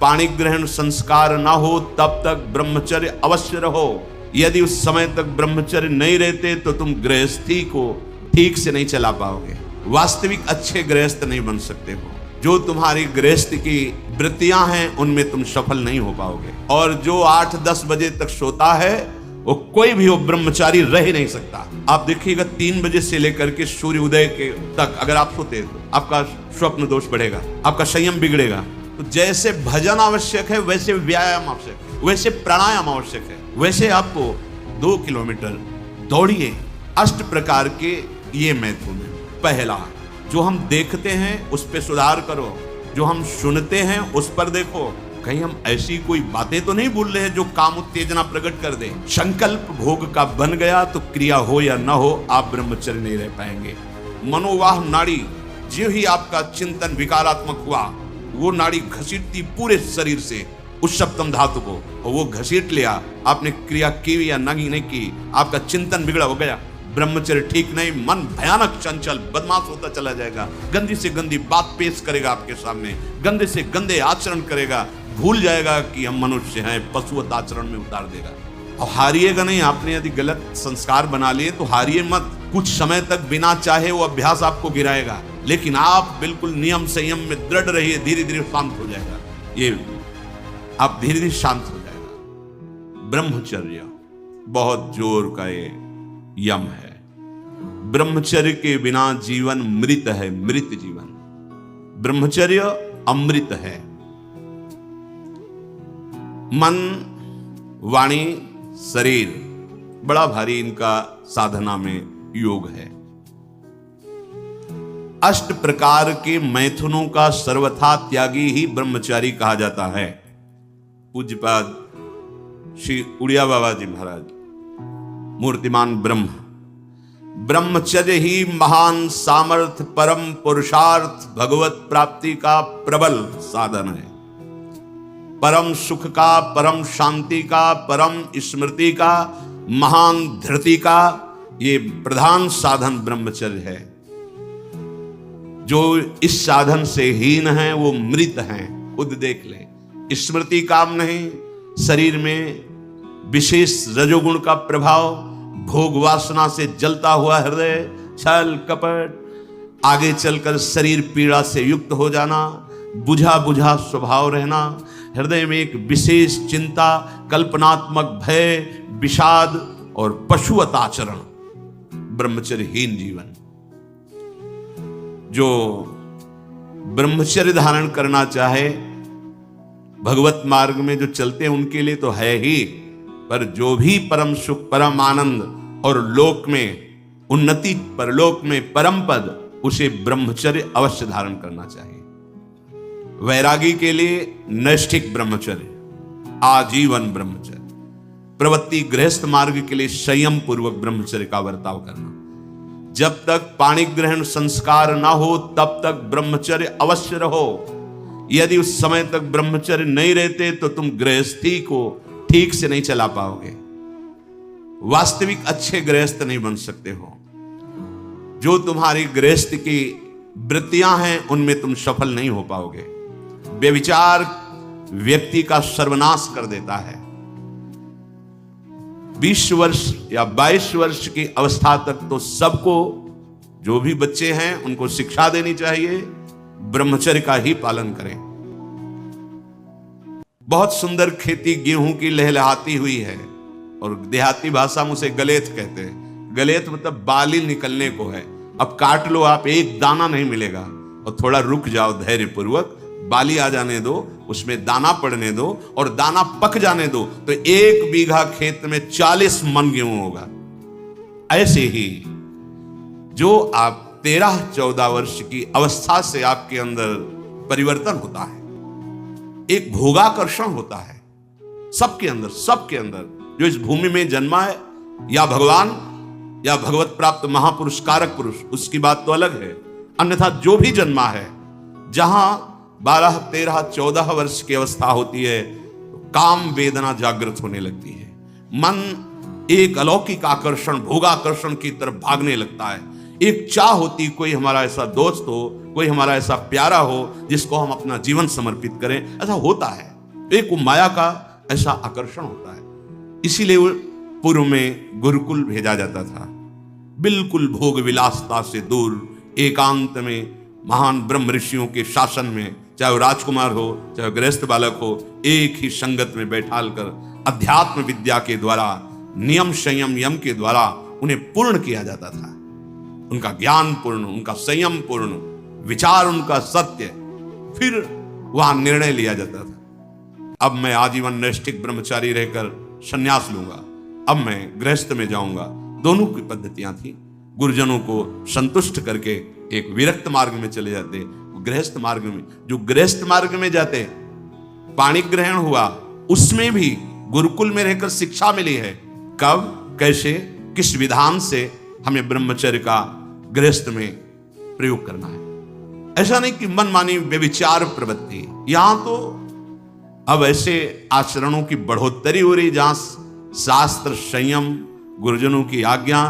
पाणी ग्रहण संस्कार ना हो तब तक ब्रह्मचर्य अवश्य रहो। यदि उस समय तक ब्रह्मचर्य नहीं रहते तो तुम गृहस्थी को ठीक से नहीं चला पाओगे, वास्तविक अच्छे गृहस्थ नहीं बन सकते हो। जो तुम्हारी गृहस्थ की वृत्तियां हैं उनमें तुम सफल नहीं हो पाओगे। और जो 8-10 बजे तक सोता है वो कोई भी वो ब्रह्मचारी रह नहीं सकता। आप देखिएगा 3 बजे से लेकर के सूर्य उदय के तक अगर आप सोते तो आपका स्वप्न दोष बढ़ेगा, आपका संयम बिगड़ेगा। तो जैसे भजन आवश्यक है वैसे व्यायाम आवश्यक है, वैसे प्राणायाम आवश्यक है, वैसे आपको 2 किलोमीटर दौड़िए। 8 प्रकार के ये मैथुन है। पहला, जो हम देखते हैं उस पर सुधार करो, जो हम सुनते हैं उस पर देखो, कहीं हम ऐसी कोई बातें तो नहीं भूल रहे हैं जो काम उत्तेजना प्रकट कर दे। संकल्प भोग का बन गया तो क्रिया हो या न हो आप ब्रह्मचर्य नहीं रह पाएंगे। मनोवाह नाड़ी, जो ही आपका चिंतन विकारात्मक हुआ वो नाड़ी घसीटती पूरे शरीर से उस सप्तम धातु को, और वो घसीट लिया, आपने क्रिया की या नहीं की, आपका चिंतन बिगड़ा हो गया। ब्रह्मचर्य ठीक नहीं, मन भयानक चंचल बदमाश होता चला जाएगा, गंदी से गंदी बात पेश करेगा आपके सामने, गंदे से गंदे आचरण करेगा, भूल जाएगा कि हम मनुष्य हैं, पशुवत आचरण में उतार देगा। और हारिएगा नहीं। आपने यदि गलत संस्कार बना लिए तो हारिए मत। कुछ समय तक बिना चाहे वो अभ्यास आपको गिराएगा, लेकिन आप बिल्कुल नियम संयम में दृढ़ रहिए, धीरे धीरे शांत हो जाएगा। ये आप धीरे धीरे शांत हो जाएगा। ब्रह्मचर्य बहुत जोर का ये यम है। ब्रह्मचर्य के बिना जीवन मृत है, मृत जीवन। ब्रह्मचर्य अमृत है। मन, वाणी, शरीर बड़ा भारी इनका साधना में योग है। 8 प्रकार के मैथुनों का सर्वथा त्यागी ही ब्रह्मचारी कहा जाता है। पूज्यपाद श्री उड़िया बाबा जी महाराज, मूर्तिमान ब्रह्म, ब्रह्मचर्य ही महान सामर्थ्य, परम पुरुषार्थ, भगवत प्राप्ति का प्रबल साधन है। परम सुख का, परम शांति का, परम स्मृति का, महान धृति का ये प्रधान साधन ब्रह्मचर्य है। जो इस साधन से हीन है वो मृत हैं, खुद देख ले। स्मृति काम नहीं, शरीर में विशेष रजोगुण का प्रभाव, भोग वासना से जलता हुआ हृदय, छल कपट, आगे चलकर शरीर पीड़ा से युक्त हो जाना, बुझा बुझा स्वभाव रहना, हृदय में एक विशेष चिंता, कल्पनात्मक भय, विषाद और पशुवत आचरण, ब्रह्मचर्यहीन जीवन। जो ब्रह्मचर्य धारण करना चाहे, भगवत मार्ग में जो चलते हैं उनके लिए तो है ही, पर जो भी परम सुख, परम आनंद और लोक में उन्नति, परलोक में परम पद, उसे ब्रह्मचर्य अवश्य धारण करना चाहिए। वैरागी के लिए नैष्ठिक ब्रह्मचर्य, आजीवन ब्रह्मचर्य। प्रवृत्ति गृहस्थ मार्ग के लिए संयम पूर्वक ब्रह्मचर्य का बर्ताव करना। जब तक पाणी ग्रहण संस्कार ना हो तब तक ब्रह्मचर्य अवश्य रहो। यदि उस समय तक ब्रह्मचर्य नहीं रहते तो तुम गृहस्थी को ठीक से नहीं चला पाओगे, वास्तविक अच्छे गृहस्थ नहीं बन सकते हो। जो तुम्हारी गृहस्थ की वृत्तियां हैं उनमें तुम सफल नहीं हो पाओगे। व्यभिचार व्यक्ति का सर्वनाश कर देता है। 20 वर्ष या 22 वर्ष की अवस्था तक तो सबको, जो भी बच्चे हैं उनको शिक्षा देनी चाहिए, ब्रह्मचर्य का ही पालन करें। बहुत सुंदर खेती गेहूं की लहलहाती हुई है, और देहाती भाषा में उसे गलेत कहते हैं। गलेत मतलब बाली निकलने को है। अब काट लो आप, एक दाना नहीं मिलेगा, और थोड़ा रुक जाओ धैर्य पूर्वक, बाली आ जाने दो, उसमें दाना पड़ने दो और दाना पक जाने दो, तो 1 बीघा खेत में 40 मन गेहूं होगा। ऐसे ही जो आप 13-14 वर्ष की अवस्था से आपके अंदर परिवर्तन होता है, एक भोगाकर्षण होता है सबके अंदर जो इस भूमि में जन्मा है, या भगवान या भगवत प्राप्त महापुरुष कारक पुरुष, उसकी बात तो अलग है। अन्यथा जो भी जन्मा है, जहां 12, 13, 14 वर्ष की अवस्था होती है, काम वेदना जागृत होने लगती है। मन एक अलौकिक आकर्षण, भोगाकर्षण की तरफ भागने लगता है। एक चाह होती, कोई हमारा ऐसा दोस्त हो, कोई हमारा ऐसा प्यारा हो जिसको हम अपना जीवन समर्पित करें। ऐसा होता है। एक वो माया का ऐसा आकर्षण होता है। इसीलिए वो पूर्व में गुरुकुल भेजा जाता था, बिल्कुल भोग विलासता से दूर एकांत में महान ब्रह्म ऋषियों के शासन में, चाहे वो राजकुमार हो चाहे गृहस्थ बालक हो, एक ही संगत में बैठाल कर अध्यात्म विद्या के द्वारा, नियम संयम यम के द्वारा उन्हें पूर्ण किया जाता था। उनका ज्ञान पूर्ण, उनका संयम पूर्ण, विचार उनका सत्य, फिर वहां निर्णय लिया जाता था। अब मैं आजीवन नैष्ठिक ब्रह्मचारी रहकर संन्यास लूंगा, अब मैं गृहस्थ में जाऊंगा। दोनों की पद्धतियां थी। गुरुजनों को संतुष्ट करके एक विरक्त मार्ग में चले जाते, गृहस्थ मार्ग में। जो गृहस्थ मार्ग में जाते, पाणी ग्रहण हुआ, उसमें भी गुरुकुल में रहकर शिक्षा मिली है। कब, कैसे, किस विधान से हमें ब्रह्मचर्य का गृहस्थ में प्रयोग करना है। ऐसा नहीं कि मनमानी व्यभिचार प्रवृत्ति। यहां तो अब ऐसे आचरणों की बढ़ोतरी हो रही जहां शास्त्र, संयम, गुरुजनों की आज्ञा,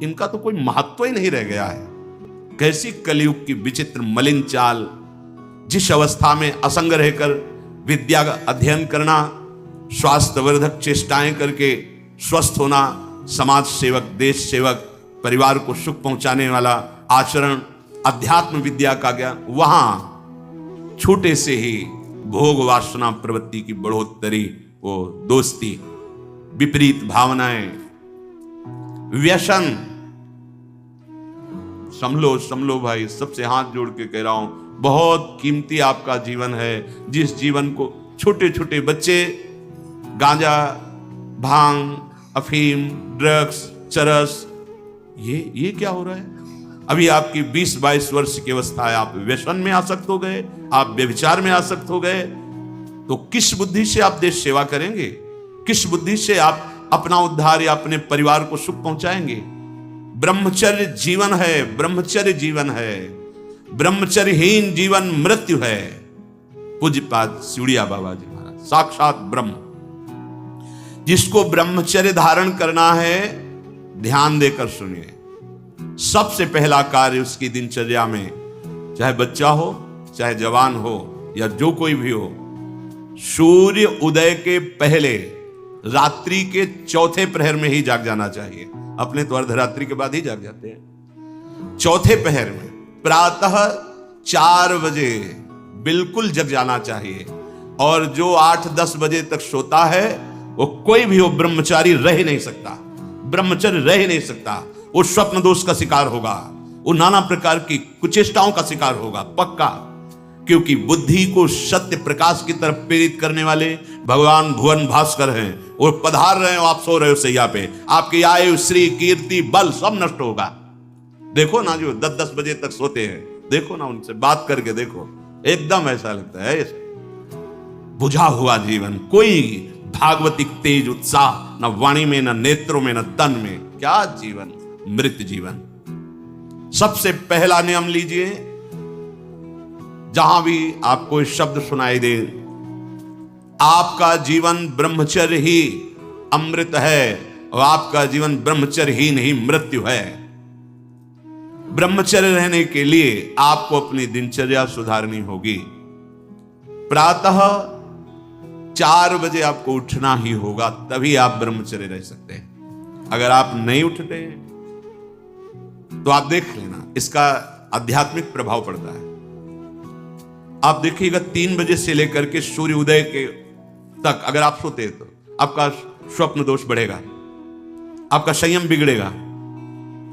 इनका तो कोई महत्व ही नहीं रह गया है। कैसी कलयुग की विचित्र मलिन चाल। जिस अवस्था में असंग रहकर विद्या का अध्ययन करना, स्वास्थ्यवर्धक चेष्टाएं करके स्वस्थ होना, समाज सेवक, देश सेवक, परिवार को सुख पहुंचाने वाला आचरण, अध्यात्म विद्या का ज्ञान, वहां छोटे से ही भोग वासना प्रवृत्ति की बढ़ोतरी, वो दोस्ती, विपरीत भावनाएं, व्यसन। समलो भाई, सबसे हाथ जोड़ के कह रहा हूं, बहुत कीमती आपका जीवन है। जिस जीवन को छोटे छोटे बच्चे गांजा, भांग, अफीम, ड्रग्स, चरस, ये क्या हो रहा है? अभी आपकी 20-22 वर्ष की अवस्था है, आप व्यसन में आसक्त हो गए, आप व्यभिचार में आसक्त हो गए, तो किस बुद्धि से आप देश सेवा करेंगे? किस बुद्धि से आप अपना उद्धार या अपने परिवार को सुख पहुंचाएंगे? ब्रह्मचर्य जीवन है, ब्रह्मचर्य जीवन है। ब्रह्मचर्यहीन जीवन मृत्यु है। पूज्यपाद सिउड़िया बाबा जी महाराज, साक्षात ब्रह्म। जिसको ब्रह्मचर्य धारण करना है, ध्यान देकर सुनिए। सबसे पहला कार्य उसकी दिनचर्या में, चाहे बच्चा हो, चाहे जवान हो, या जो कोई भी हो, सूर्य उदय के पहले रात्रि के चौथे प्रहर में ही जाग जाना चाहिए। अपने तो अर्धरात्रि के बाद ही जाग जाते हैं। चौथे प्रहर में प्रातः 4 बजे बिल्कुल जग जाना चाहिए। और जो 8-10 बजे तक सोता है, वो कोई भी हो, ब्रह्मचारी रह ही नहीं सकता, ब्रह्मचर्य रह ही नहीं सकता। वो स्वप्न दोष का शिकार होगा, वो नाना प्रकार की कुचेष्टाओं का शिकार होगा, पक्का। क्योंकि बुद्धि को सत्य प्रकाश की तरफ प्रेरित करने वाले भगवान भुवन भास्कर हैं। वो पधार रहे हो, आप सो रहे हो सैया पे, आपकी आयु, श्री, कीर्ति, बल सब नष्ट होगा। देखो ना, जो 10-10 बजे तक सोते हैं, देखो ना, उनसे बात करके देखो, एकदम ऐसा लगता है बुझा हुआ जीवन, कोई भागवतिक तेज उत्साह न वाणी में, न नेत्रों में, न तन में। क्या जीवन, मृत जीवन। सबसे पहला नियम लीजिए, जहां भी आपको शब्द सुनाई दे, आपका जीवन ब्रह्मचर्य ही अमृत है और आपका जीवन ब्रह्मचर्य ही नहीं मृत्यु है। ब्रह्मचर्य रहने के लिए आपको अपनी दिनचर्या सुधारनी होगी। प्रातः 4 बजे आपको उठना ही होगा, तभी आप ब्रह्मचर्य रह सकते हैं। अगर आप नहीं उठते तो आप देख लेना, इसका आध्यात्मिक प्रभाव पड़ता है। आप देखिएगा 3 बजे से लेकर के सूर्य उदय के तक अगर आप सोते तो आपका स्वप्न दोष बढ़ेगा, आपका संयम बिगड़ेगा।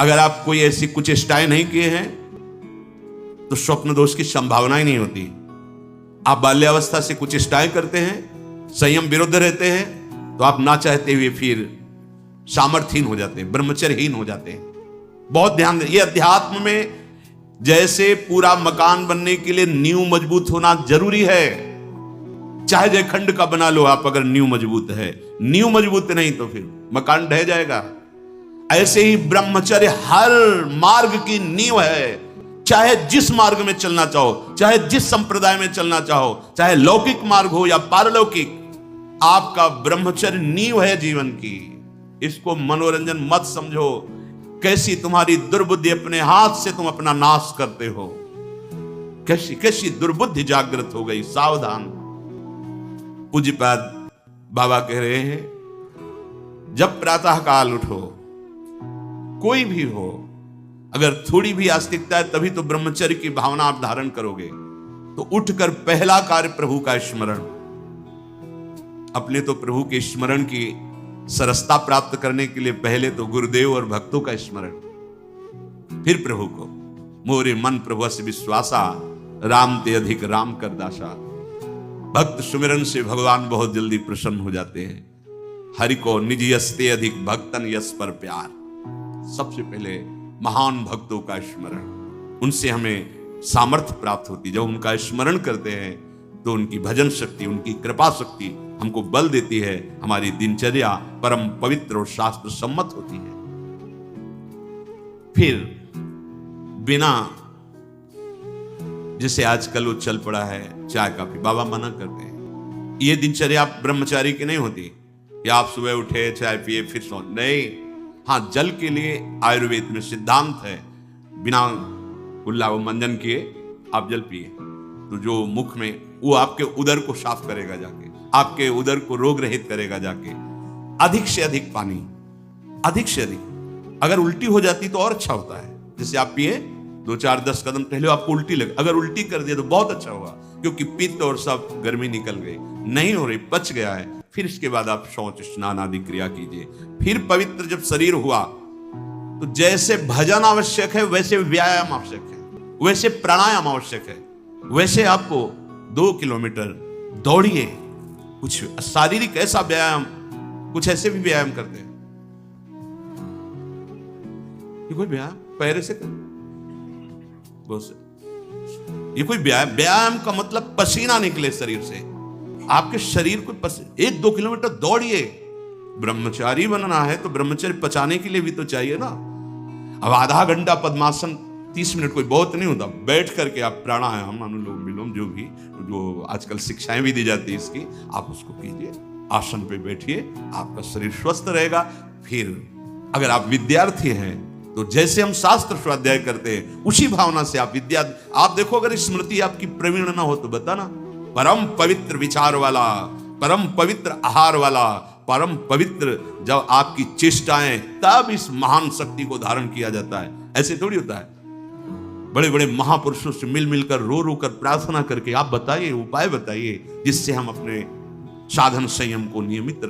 अगर आप कोई ऐसी कुचेष्टाएं नहीं किए हैं तो स्वप्न दोष की संभावना ही नहीं होती। आप बाल्यावस्था से कुचेष्टाएं करते हैं, संयम विरुद्ध रहते हैं, तो आप ना चाहते हुए फिर सामर्थ्यहीन हो जाते हैं, ब्रह्मचर्यहीन हो जाते हैं। बहुत ध्यान दें, ये अध्यात्म में जैसे पूरा मकान बनने के लिए नींव मजबूत होना जरूरी है। चाहे जयखंड का बना लो आप, अगर नींव मजबूत है, नींव मजबूत नहीं तो फिर मकान ढह जाएगा। ऐसे ही ब्रह्मचर्य हर मार्ग की नींव है। चाहे जिस मार्ग में चलना चाहो, चाहे जिस संप्रदाय में चलना चाहो, चाहे लौकिक मार्ग हो या पारलौकिक, आपका ब्रह्मचर्य नींव है जीवन की। इसको मनोरंजन मत समझो। कैसी तुम्हारी दुर्बुद्धि, अपने हाथ से तुम अपना नाश करते हो। कैसी कैसी दुर्बुद्धि जागृत हो गई, सावधान। पूज्यपाद बाबा कह रहे हैं, जब प्रातः काल उठो, कोई भी हो, अगर थोड़ी भी आस्तिकता है तभी तो ब्रह्मचर्य की भावना आप धारण करोगे। तो उठकर पहला कार्य प्रभु का स्मरण। अपने तो प्रभु के स्मरण की सरसता प्राप्त करने के लिए पहले तो गुरुदेव और भक्तों का स्मरण, फिर प्रभु को। मोरे मन प्रभु से विश्वासा, राम ते अधिक राम कर दासा। भक्त सुमिरन से भगवान बहुत जल्दी प्रसन्न हो जाते हैं। हरि को निज यस ते अधिक भक्तन यस पर प्यार। सबसे पहले महान भक्तों का स्मरण, उनसे हमें सामर्थ्य प्राप्त होती। जब उनका स्मरण करते हैं तो उनकी भजन शक्ति, उनकी कृपा शक्ति हमको बल देती है। हमारी दिनचर्या परम पवित्र और शास्त्र सम्मत होती है। फिर बिना, जैसे आजकल वो चल पड़ा है चाय काफी, बाबा मना करते हैं। ये दिनचर्या ब्रह्मचारी की नहीं होती कि आप सुबह उठे चाय पिए फिर सो, नहीं। हाँ, जल के लिए आयुर्वेद में सिद्धांत है, बिना कुल्ला वो मंजन किए आप जल पिए तो जो मुख में, वो आपके उदर को साफ करेगा जाके, आपके उदर को रोग रहित करेगा जाके। अधिक से अधिक पानी, अधिक से अधिक। अगर उल्टी हो जाती तो और अच्छा होता है। जैसे आप पिए 2-4-10 कदम टहले, आपको उल्टी लगे, अगर उल्टी कर दिया तो बहुत अच्छा होगा, क्योंकि पित्त और सब गर्मी निकल गई, नहीं हो रही, पच गया है। फिर इसके बाद आप शौच स्नान आदि क्रिया कीजिए। फिर पवित्र जब शरीर हुआ तो जैसे भजन आवश्यक है वैसे व्यायाम आवश्यक है, वैसे प्राणायाम आवश्यक है। वैसे आपको 2 किलोमीटर दौड़िए, कुछ शारीरिक ऐसा व्यायाम, कुछ ऐसे भी व्यायाम करते हैं। ये कोई व्यायाम पैरे से कर, ये कोई व्यायाम का मतलब पसीना निकले शरीर से, आपके शरीर को 1-2 किलोमीटर दौड़िए। ब्रह्मचारी बनना है तो ब्रह्मचर्य पचाने के लिए भी तो चाहिए ना। अब आधा घंटा पद्मासन, 30 मिनट कोई बहुत नहीं होता। बैठ करके आप प्राणायाम, अनुलोम विलोम, जो आजकल शिक्षाएं भी दी जाती है इसकी, आप उसको कीजिए। आसन पे बैठिए, आपका शरीर स्वस्थ रहेगा। फिर अगर आप विद्यार्थी हैं तो जैसे हम शास्त्र स्वाध्याय करते हैं उसी भावना से आप आप देखो, अगर स्मृति आपकी प्रवीण ना हो तो बताना। परम पवित्र विचार वाला, परम पवित्र आहार वाला, परम पवित्र जब आपकी चेष्टाएं, तब इस महान शक्ति को धारण किया जाता है। ऐसे थोड़ी होता है। बड़े बड़े महापुरुषों से मिल मिलकर रो रो कर प्रार्थना करके आप बताइए, उपाय बताइए जिससे हम अपने साधन संयम को नियमित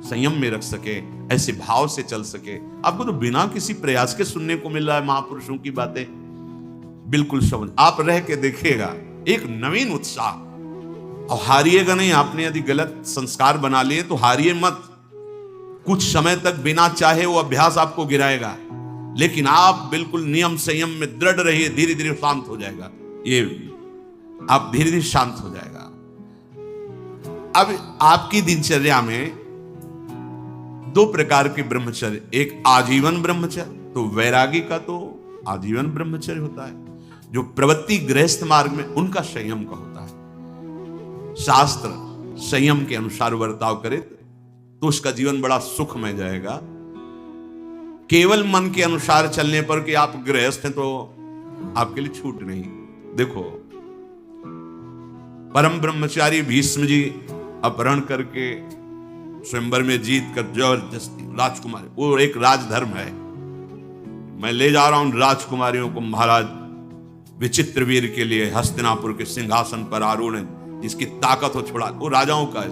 संयम में रख सके, ऐसे भाव से चल सके। आपको तो बिना किसी प्रयास के सुनने को मिल रहा है महापुरुषों की बातें। बिल्कुल समझ, आप रह के देखिएगा, एक नवीन उत्साह। और हारिएगा नहीं। आपने यदि गलत संस्कार बना लिए तो हारिए मत। कुछ समय तक बिना चाहे वो अभ्यास आपको गिराएगा, लेकिन आप बिल्कुल नियम संयम में दृढ़ रहिए, धीरे धीरे शांत हो जाएगा। ये आप धीरे धीरे शांत हो जाएगा। अब आपकी दिनचर्या में 2 प्रकार के ब्रह्मचर्य, एक आजीवन ब्रह्मचर्य, तो वैरागी का तो आजीवन ब्रह्मचर्य होता है। जो प्रवृत्ति गृहस्थ मार्ग में, उनका संयम का होता है। शास्त्र संयम के अनुसार बर्ताव करे तो उसका जीवन बड़ा सुखमय जाएगा। केवल मन के अनुसार चलने पर कि आप गृहस्थ हैं तो आपके लिए छूट नहीं। देखो, परम ब्रह्मचारी भीष्म जी अपहरण करके स्वयंवर में जीत कर जबरदस्ती राजकुमारी, वो एक राजधर्म है, मैं ले जा रहा हूं राजकुमारियों को महाराज विचित्रवीर के लिए हस्तिनापुर के सिंहासन पर आरूढ़, जिसकी ताकत हो छोड़ा, वो राजाओं का है।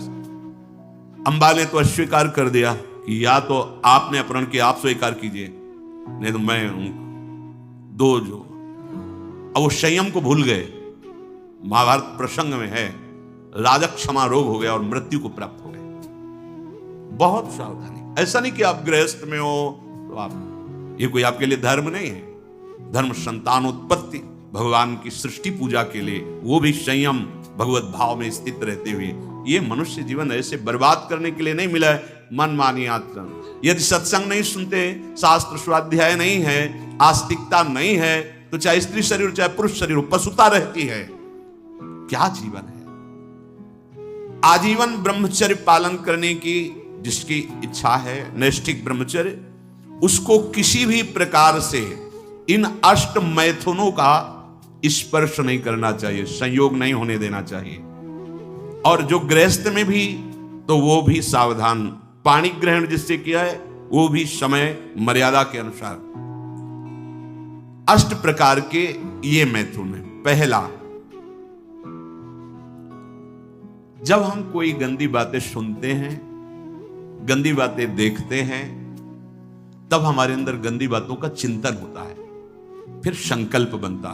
अंबा ने तो अस्वीकार कर दिया कि या तो आपने अपहरण किया, आप स्वीकार कीजिए, नहीं तो मैं हूं। 2 जो अब वो संयम को भूल गए। महाभारत प्रसंग में है, राजा क्षमा रोग हो गया और मृत्यु को प्राप्त हो गए। बहुत सावधानी। ऐसा नहीं कि आप गृहस्थ में हो तो आप, ये कोई आपके लिए धर्म नहीं है। धर्म संतानोत्पत्ति, भगवान की सृष्टि पूजा के लिए, वो भी संयम भगवत भाव में स्थित रहते हुए। ये मनुष्य जीवन ऐसे बर्बाद करने के लिए नहीं मिला है मनमानी आचरण। यदि सत्संग नहीं सुनते, शास्त्र स्वाध्याय नहीं है, आस्तिकता नहीं है, तो चाहे स्त्री शरीर चाहे पुरुष शरीर, पशुता रहती है। क्या जीवन है? आजीवन ब्रह्मचर्य पालन करने की जिसकी इच्छा है, नैष्ठिक ब्रह्मचर्य, उसको किसी भी प्रकार से इन 8 मैथुनों का स्पर्श नहीं करना चाहिए, संयोग नहीं होने देना चाहिए। और जो गृहस्थ में भी, तो वो भी सावधान। पानी ग्रहण जिससे किया है वो भी समय मर्यादा के अनुसार। 8 प्रकार के ये मैथुन है। पहला, जब हम कोई गंदी बातें सुनते हैं, गंदी बातें देखते हैं, तब हमारे अंदर गंदी बातों का चिंतन होता है, फिर संकल्प बनता है।